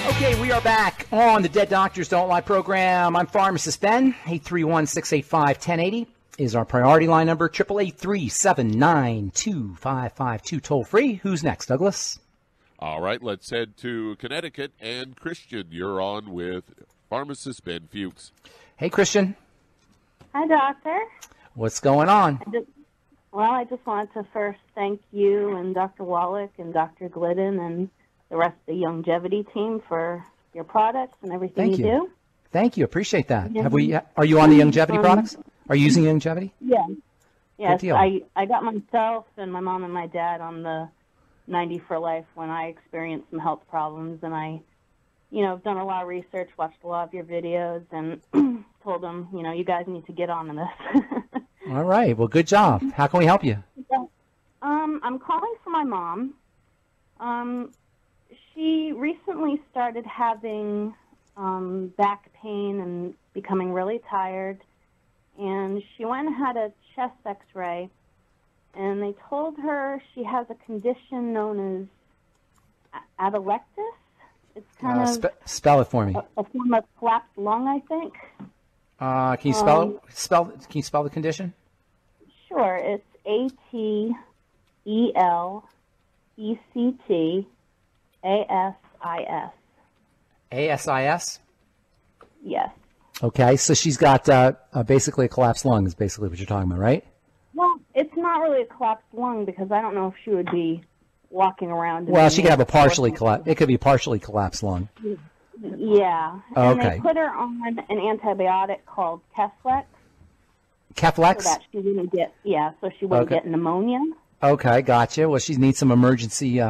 Okay, we are back on the Dead Doctors Don't Lie program. I'm Pharmacist Ben. 831-685-1080 is our priority line number. 888-379-2552, toll free. Who's next, Douglas? All right, let's head to Connecticut. And Christian, you're on with Pharmacist Ben Fuchs. Hey, Christian. Hi, Doctor. What's going on? I just wanted to first thank you and Dr. Wallach and Dr. Glidden and the rest of the Youngevity team for your products and everything you do. Thank you. Appreciate that. Yeah. Are you on the Youngevity products? Are you using Youngevity? Yeah. Yes. Good deal. I got myself and my mom and my dad on the 90 for Life when I experienced some health problems, and I've done a lot of research, watched a lot of your videos, and told them, you guys need to get on this. All right. Well, good job. How can we help you? I'm calling for my mom. She recently started having back pain and becoming really tired, and she went and had a chest x-ray, and they told her she has a condition known as atelectasis. It's kind of spell it for me. a form of collapsed lung, I think. Can you spell it? Can you spell the condition? Sure. It's ATELECTASIS. ASIS? Yes. Okay, so she's got basically a collapsed lung is basically what you're talking about, right? Well, it's not really a collapsed lung because I don't know if she would be walking around. Well, she could have a partially collapsed. It could be a partially collapsed lung. Yeah. And Okay. they put her on an antibiotic called Keflex. Keflex? So that she wouldn't get, so she wouldn't get pneumonia. Okay, gotcha. Well, she needs some emergency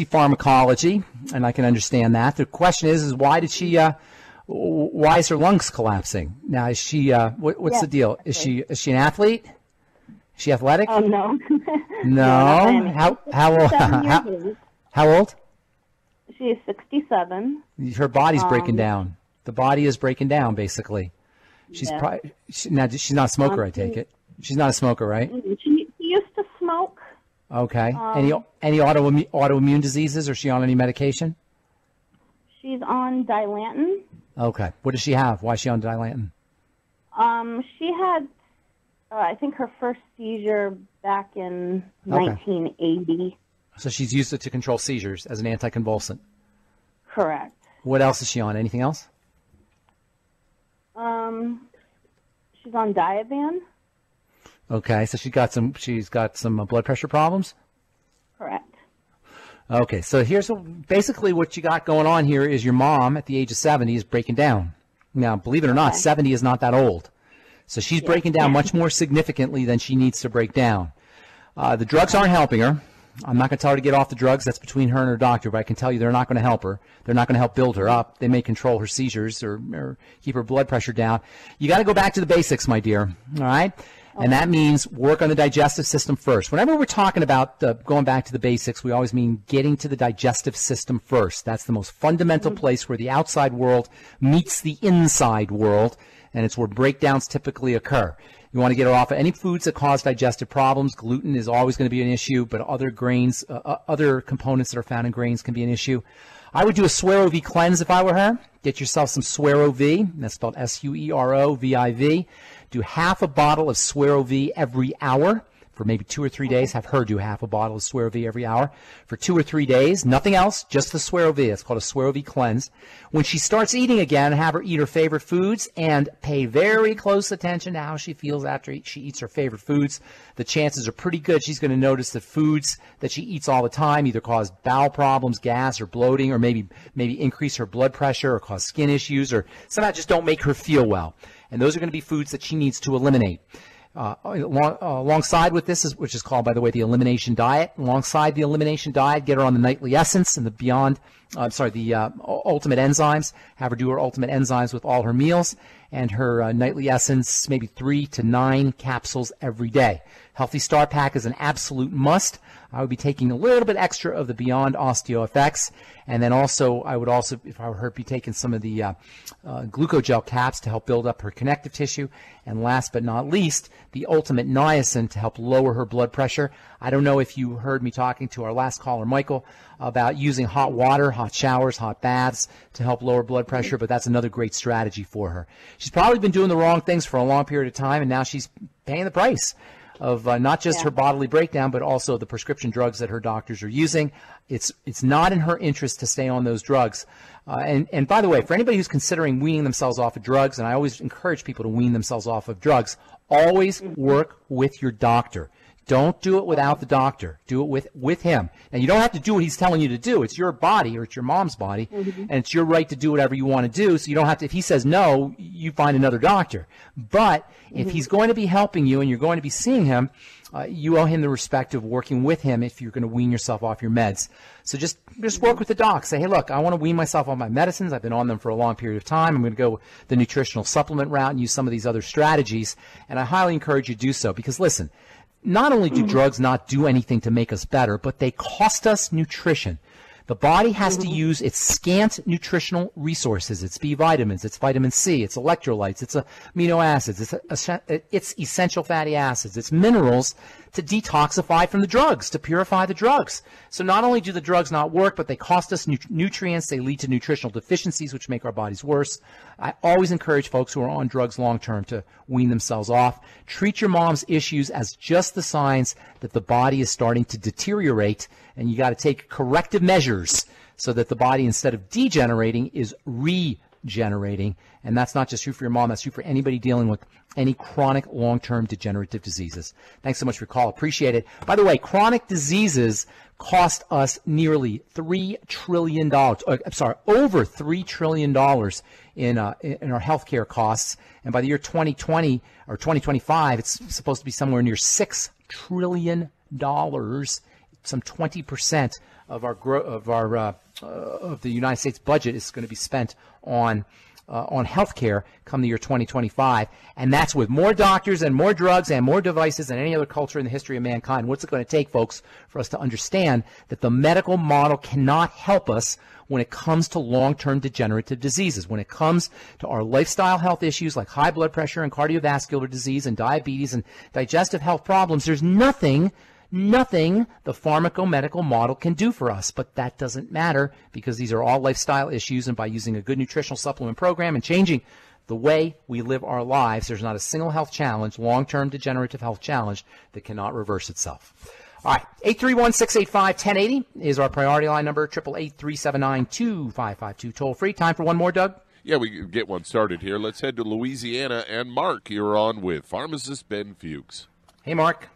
pharmacology, and I can understand that. The question is why did she? Why is her lungs collapsing? Now, is she? What's the deal? Is she an athlete? Is she athletic? Oh no. No. How old? How old? She is 67. Her body's breaking down. The body is breaking down, basically. She's probably now. She's not a smoker, I take it. She's not a smoker, right? She used to smoke. Okay. Any autoimmune diseases? Or is she on any medication? She's on Dilantin. Okay. What does she have? Why is she on Dilantin? She had, I think, her first seizure back in 1980. So she's used it to control seizures as an anticonvulsant. Correct. What else is she on? Anything else? She's on Diavan. Okay, so she's got some blood pressure problems? Correct. Okay, so here's basically what you got going on here is your mom at the age of 70 is breaking down. Now, believe it or not, 70 is not that old. So she's breaking down much more significantly than she needs to break down. The drugs aren't helping her. I'm not going to tell her to get off the drugs. That's between her and her doctor, but I can tell you they're not going to help her. They're not going to help build her up. They may control her seizures or keep her blood pressure down. You got to go back to the basics, my dear, all right? And that means work on the digestive system first. Whenever we're talking about going back to the basics, we always mean getting to the digestive system first. That's the most fundamental place where the outside world meets the inside world, and it's where breakdowns typically occur. You want to get her off of any foods that cause digestive problems. Gluten is always going to be an issue, but other grains, other components that are found in grains can be an issue. I would do a Suero-V cleanse if I were her. Get yourself some Suero-V. That's spelled Sueroviv. Do half a bottle of Suero-V every hour for maybe 2 or 3 days. Have her do half a bottle of Suero-V every hour for 2 or 3 days. Nothing else, just the Suero-V. It's called a Suero-V cleanse. When she starts eating again, have her eat her favorite foods and pay very close attention to how she feels after she eats her favorite foods. The chances are pretty good she's going to notice that foods that she eats all the time either cause bowel problems, gas, or bloating, or maybe increase her blood pressure or cause skin issues, or somehow just don't make her feel well. And those are going to be foods that she needs to eliminate. Alongside with this, which is called, by the way, the elimination diet. Alongside the elimination diet, get her on the nightly essence and the ultimate enzymes. Have her do her ultimate enzymes with all her meals and her nightly essence, maybe 3 to 9 capsules every day. Healthy Start Pack is an absolute must. I would be taking a little bit extra of the Beyond OsteoFX, and then also I would also, if I were her, be taking some of the glucogel caps to help build up her connective tissue, and last but not least, the Ultimate Niacin to help lower her blood pressure. I don't know if you heard me talking to our last caller, Michael, about using hot water, hot showers, hot baths to help lower blood pressure, but that's another great strategy for her. She's probably been doing the wrong things for a long period of time, and now she's paying the price of not just her bodily breakdown, but also the prescription drugs that her doctors are using. It's not in her interest to stay on those drugs. And by the way, for anybody who's considering weaning themselves off of drugs, and I always encourage people to wean themselves off of drugs, always work with your doctor. Don't do it without the doctor. Do it with him. And you don't have to do what he's telling you to do. It's your body, or it's your mom's body, and it's your right to do whatever you want to do. So you don't have to, if he says no, you find another doctor. But if he's going to be helping you and you're going to be seeing him, you owe him the respect of working with him if you're going to wean yourself off your meds. So just work with the doc. Say, hey, look, I want to wean myself off my medicines. I've been on them for a long period of time. I'm going to go the nutritional supplement route and use some of these other strategies. And I highly encourage you to do so because, listen, not only do drugs not do anything to make us better, but they cost us nutrition. The body has to use its scant nutritional resources, its B vitamins, its vitamin C, its electrolytes, its amino acids, its essential fatty acids, its minerals to detoxify from the drugs, to purify the drugs. So not only do the drugs not work, but they cost us nutrients. They lead to nutritional deficiencies, which make our bodies worse. I always encourage folks who are on drugs long term to wean themselves off. Treat your mom's issues as just the signs that the body is starting to deteriorate, and you got to take corrective measures so that the body, instead of degenerating, is regenerating. And that's not just true for your mom, that's true for anybody dealing with any chronic long-term degenerative diseases. Thanks so much for your call. Appreciate it. By the way, chronic diseases cost us nearly $3 trillion, over $3 trillion in our healthcare costs. And by the year 2020 or 2025, it's supposed to be somewhere near $6 trillion. Some 20% of the United States budget is going to be spent on healthcare come the year 2025, and that's with more doctors and more drugs and more devices than any other culture in the history of mankind. What's it going to take, folks, for us to understand that the medical model cannot help us when it comes to long-term degenerative diseases, when it comes to our lifestyle health issues like high blood pressure and cardiovascular disease and diabetes and digestive health problems? There's nothing the pharmacomedical model can do for us, but that doesn't matter because these are all lifestyle issues, and by using a good nutritional supplement program and changing the way we live our lives, there's not a single health challenge, long-term degenerative health challenge, that cannot reverse itself. All right, 831-685-1080 is our priority line number, 888-379-2552, toll free. Time for one more, Doug? Yeah, we can get one started here. Let's head to Louisiana, and Mark, you're on with Pharmacist Ben Fuchs. Hey, Mark.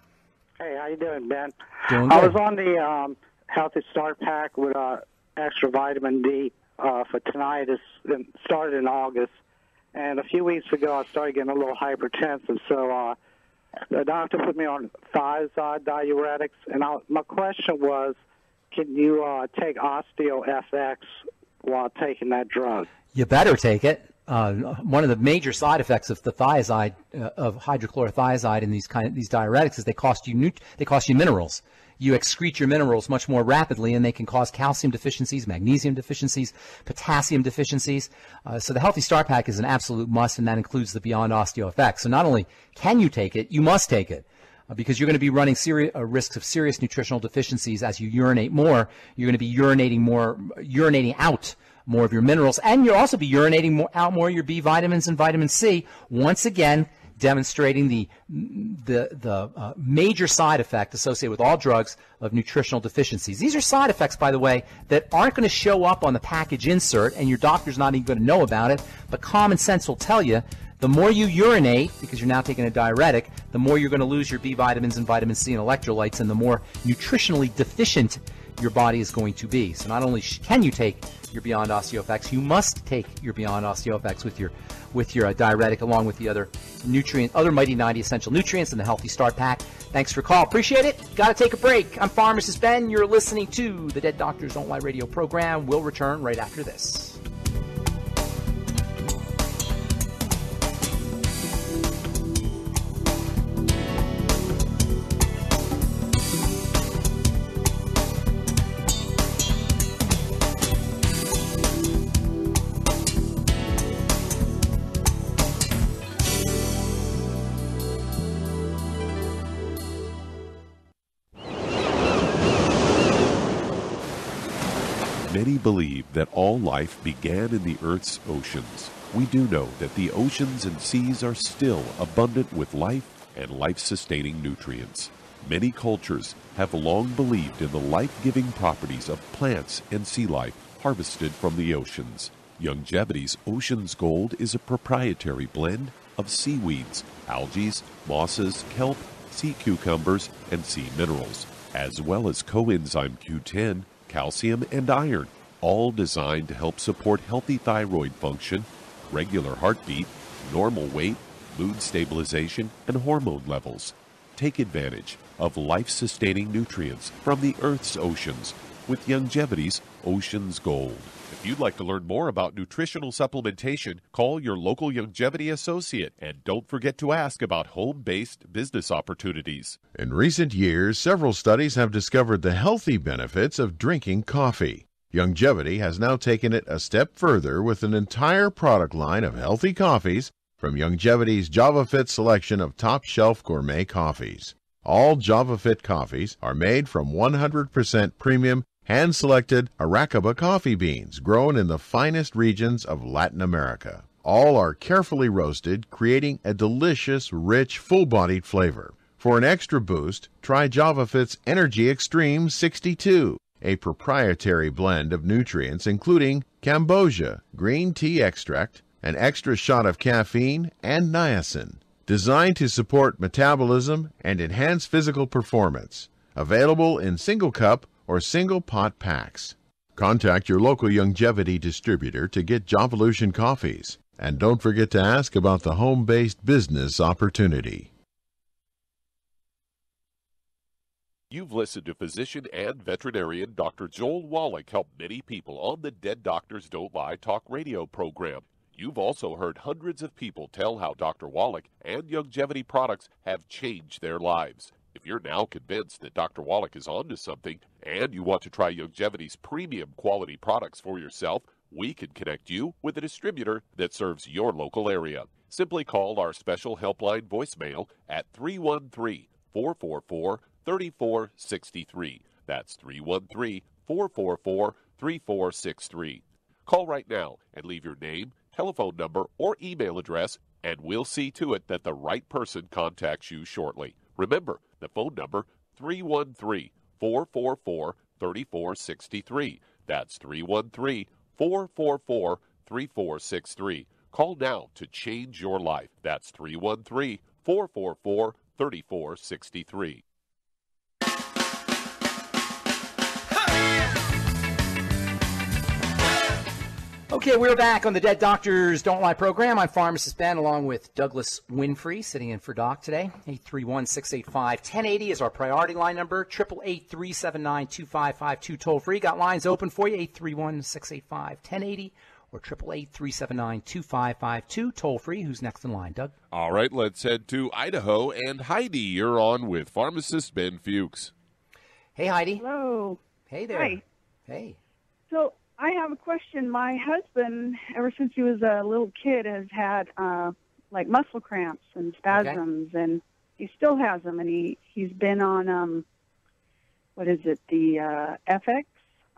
Hey, how you doing, Ben? Doing good. I was on the Healthy Start Pack with extra vitamin D for tinnitus. It started in August, and a few weeks ago I started getting a little hypertensive. So the doctor put me on thiazide diuretics, and my question was, can you take OsteoFX while taking that drug? You better take it. One of the major side effects of the thiazide, of hydrochlorothiazide and these diuretics, is they cost you minerals. You excrete your minerals much more rapidly, and they can cause calcium deficiencies, magnesium deficiencies, potassium deficiencies. So the Healthy Start Pack is an absolute must, and that includes the Beyond OsteoFX. So not only can you take it, you must take it. Because you're going to be running risks of serious nutritional deficiencies as you urinate more. You're going to be urinating out more of your minerals, and you'll also be urinating out more of your B vitamins and vitamin C, once again demonstrating the major side effect associated with all drugs of nutritional deficiencies. These are side effects, by the way, that aren't going to show up on the package insert, and your doctor's not even going to know about it, but common sense will tell you the more you urinate, because you're now taking a diuretic, the more you're going to lose your B vitamins and vitamin C and electrolytes, and the more nutritionally deficient your body is going to be. So not only can you take your Beyond OsteoFX, you must take your Beyond OsteoFX with your diuretic, along with the other Mighty 90 essential nutrients in the Healthy Start Pack. Thanks for your call. Appreciate it. Got to take a break. I'm Pharmacist Ben. You're listening to the Dead Doctors Don't Lie radio program. We'll return right after this. Many believe that all life began in the Earth's oceans. We do know that the oceans and seas are still abundant with life and life-sustaining nutrients. Many cultures have long believed in the life-giving properties of plants and sea life harvested from the oceans. Longevity's Ocean's Gold is a proprietary blend of seaweeds, algae, mosses, kelp, sea cucumbers, and sea minerals, as well as coenzyme Q10, calcium, and iron, all designed to help support healthy thyroid function, regular heartbeat, normal weight, mood stabilization, and hormone levels. Take advantage of life-sustaining nutrients from the Earth's oceans with Youngevity's Ocean's Gold. If you'd like to learn more about nutritional supplementation, call your local Youngevity associate, and don't forget to ask about home-based business opportunities. In recent years, several studies have discovered the healthy benefits of drinking coffee. Youngevity has now taken it a step further with an entire product line of healthy coffees from Youngevity's JavaFit selection of top-shelf gourmet coffees. All JavaFit coffees are made from 100% premium, hand-selected Arabica coffee beans grown in the finest regions of Latin America. All are carefully roasted, creating a delicious, rich, full-bodied flavor. For an extra boost, try JavaFit's Energy Extreme 62, a proprietary blend of nutrients including cambogia, green tea extract, an extra shot of caffeine, and niacin, designed to support metabolism and enhance physical performance. Available in single cup or single pot packs. Contact your local Youngevity distributor to get Jovolution coffees. And don't forget to ask about the home-based business opportunity. You've listened to physician and veterinarian Dr. Joel Wallach help many people on the Dead Doctors Don't Lie talk radio program. You've also heard hundreds of people tell how Dr. Wallach and Youngevity products have changed their lives. If you're now convinced that Dr. Wallach is onto something and you want to try Youngevity's premium quality products for yourself, we can connect you with a distributor that serves your local area. Simply call our special helpline voicemail at 313-444-3463. That's 313-444-3463. Call right now and leave your name, telephone number, or email address, and we'll see to it that the right person contacts you shortly. Remember, the phone number, 313-444-3463. That's 313-444-3463. Call now to change your life. That's 313-444-3463. Okay, we're back on the Dead Doctors Don't Lie program. I'm Pharmacist Ben, along with Douglas Winfrey, sitting in for Doc today. 831-685-1080 is our priority line number. 888-379-2552 toll-free. Got lines open for you, 831-685-1080 or 888-379-2552 toll-free. Who's next in line, Doug? All right, let's head to Idaho. And Heidi, you're on with Pharmacist Ben Fuchs. Hey, Heidi. Hello. Hey there. Hi. Hey. So I have a question. My husband, ever since he was a little kid, has had like muscle cramps and spasms, and he still has them. And he's been on the FX,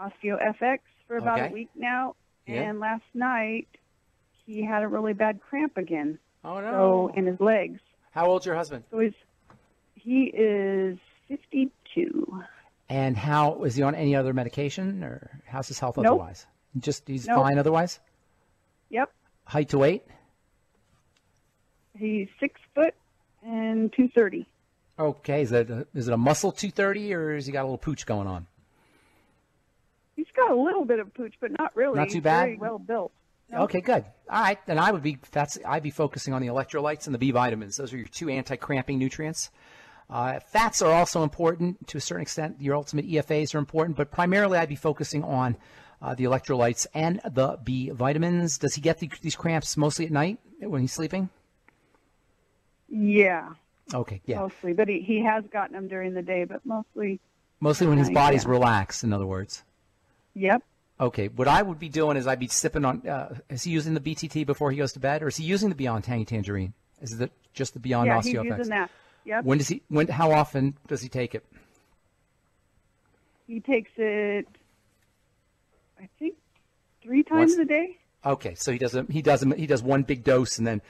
Osteo FX, for about a week now. Yeah. And last night he had a really bad cramp again. Oh no! So in his legs. How old's your husband? So he is 52. And how is he on any other medication, or how's his health Nope. otherwise? He's fine otherwise? Yep. Height to weight? He's 6 foot and 230. Okay. Is it a muscle 230, or has he got a little pooch going on? He's got a little bit of pooch, but not really. Not too He's bad? Very well built. No. Okay, good. All right. Then I'd be focusing on the electrolytes and the B vitamins. Those are your two anti-cramping nutrients. Fats are also important to a certain extent. Your ultimate EFAs are important, but primarily I'd be focusing on the electrolytes and the B vitamins. Does he get these cramps mostly at night when he's sleeping? Yeah. Okay, yeah. Mostly, but he has gotten them during the day, but mostly. Mostly when his night, body's yeah. relaxed, in other words. Yep. Okay, what I would be doing is I'd be sipping on, is he using the BTT before he goes to bed, or is he using the Beyond Tangy Tangerine? Is it just the Beyond Yeah, Osteo he's Effects? using that. Yep. How often does he take it? He takes it, I think, 3 times a day. Okay, so he does one big dose, and then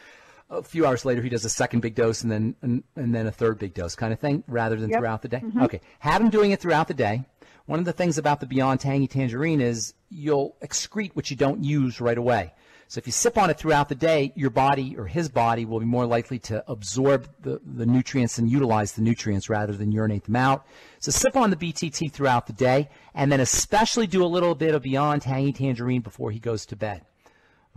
a few hours later he does a second big dose, and then a third big dose, kind of thing, rather than throughout the day. Mm-hmm. Okay, have him doing it throughout the day. One of the things about the Beyond Tangy Tangerine is you'll excrete what you don't use right away. So if you sip on it throughout the day, your body or his body will be more likely to absorb the nutrients and utilize the nutrients rather than urinate them out. So sip on the BTT throughout the day, and then especially do a little bit of Beyond Tangy Tangerine before he goes to bed.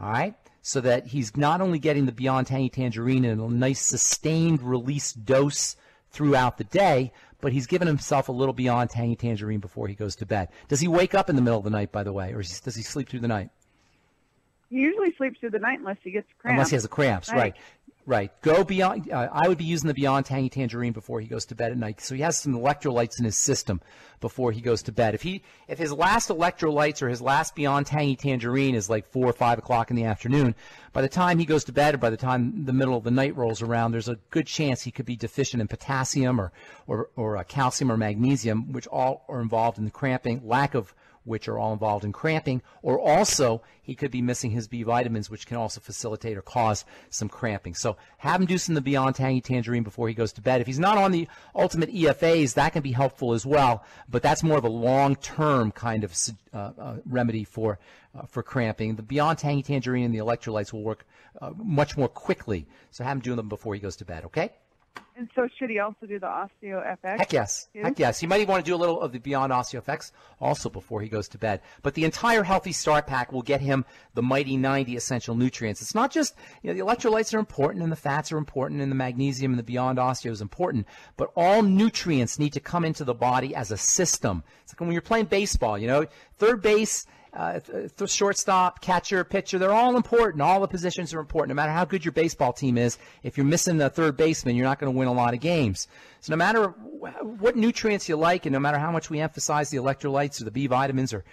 All right? So that he's not only getting the Beyond Tangy Tangerine in a nice sustained release dose throughout the day, but he's given himself a little beyond tangy tangerine before he goes to bed. Does he wake up in the middle of the night, by the way, or does he sleep through the night? He usually sleeps through the night unless he gets cramps. Unless he has the cramps, right. Right. Go beyond. I would be using the Beyond Tangy Tangerine before he goes to bed at night, so he has some electrolytes in his system before he goes to bed. If his last electrolytes or his last Beyond Tangy Tangerine is like 4 or 5 o'clock in the afternoon, by the time he goes to bed or by the time the middle of the night rolls around, there's a good chance he could be deficient in potassium or calcium or magnesium, which all are involved in the cramping, lack of which are all involved in cramping, or also he could be missing his B vitamins, which can also facilitate or cause some cramping. So have him do some of the Beyond Tangy Tangerine before he goes to bed. If he's not on the Ultimate EFAs, that can be helpful as well, but that's more of a long-term kind of remedy for cramping. The Beyond Tangy Tangerine and the electrolytes will work much more quickly, so have him do them before he goes to bed, okay? And so should he also do the OsteoFX? Heck yes. too? Heck yes. He might even want to do a little of the Beyond OsteoFX also before he goes to bed. But the entire Healthy Start Pack will get him the mighty 90 essential nutrients. It's not just, the electrolytes are important and the fats are important and the magnesium and the Beyond Osteo is important, but all nutrients need to come into the body as a system. It's like when you're playing baseball, third base, shortstop, catcher, pitcher, they're all important. All the positions are important. No matter how good your baseball team is, if you're missing the third baseman, you're not going to win a lot of games. So no matter what nutrients you like, and no matter how much we emphasize the electrolytes or the B vitamins or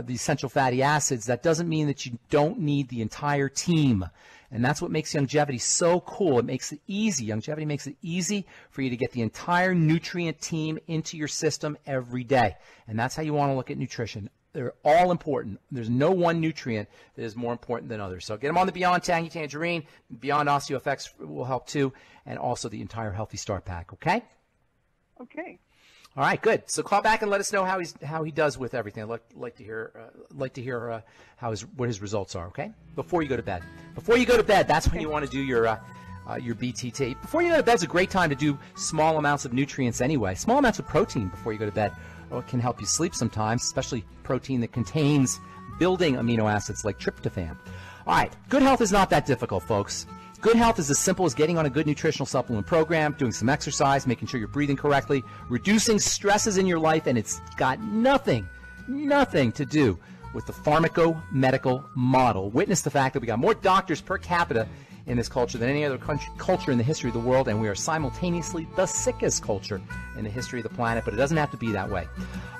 the essential fatty acids, that doesn't mean that you don't need the entire team. And that's what makes longevity so cool. It makes it easy. Longevity makes it easy for you to get the entire nutrient team into your system every day. And that's how you want to look at nutrition. They're all important. There's no one nutrient that is more important than others. So get them on the Beyond Tangy Tangerine. Beyond OsteoFX will help too, and also the entire Healthy Start Pack. Okay? Okay. All right, good. So call back and let us know how he does with everything. I'd like to hear what his results are. Okay? Before you go to bed. Before you go to bed, that's when you want to do your BTT. Before you go to bed is a great time to do small amounts of nutrients anyway. Small amounts of protein before you go to bed. Well, it can help you sleep sometimes, especially protein that contains building amino acids like tryptophan. All right, good health is not that difficult, folks. Good health is as simple as getting on a good nutritional supplement program, doing some exercise, making sure you're breathing correctly, reducing stresses in your life, and it's got nothing to do with the pharmaco-medical model. Witness the fact that we got more doctors per capita in this culture than any other culture in the history of the world, and we are simultaneously the sickest culture in the history of the planet, but it doesn't have to be that way.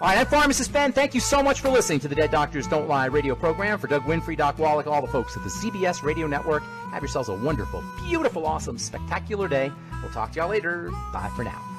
All right, I'm Pharmacist Ben. Thank you so much for listening to the Dead Doctors Don't Lie radio program. For Doug Winfrey, Doc Wallach, all the folks at the CBS Radio Network, have yourselves a wonderful, beautiful, awesome, spectacular day. We'll talk to y'all later. Bye for now.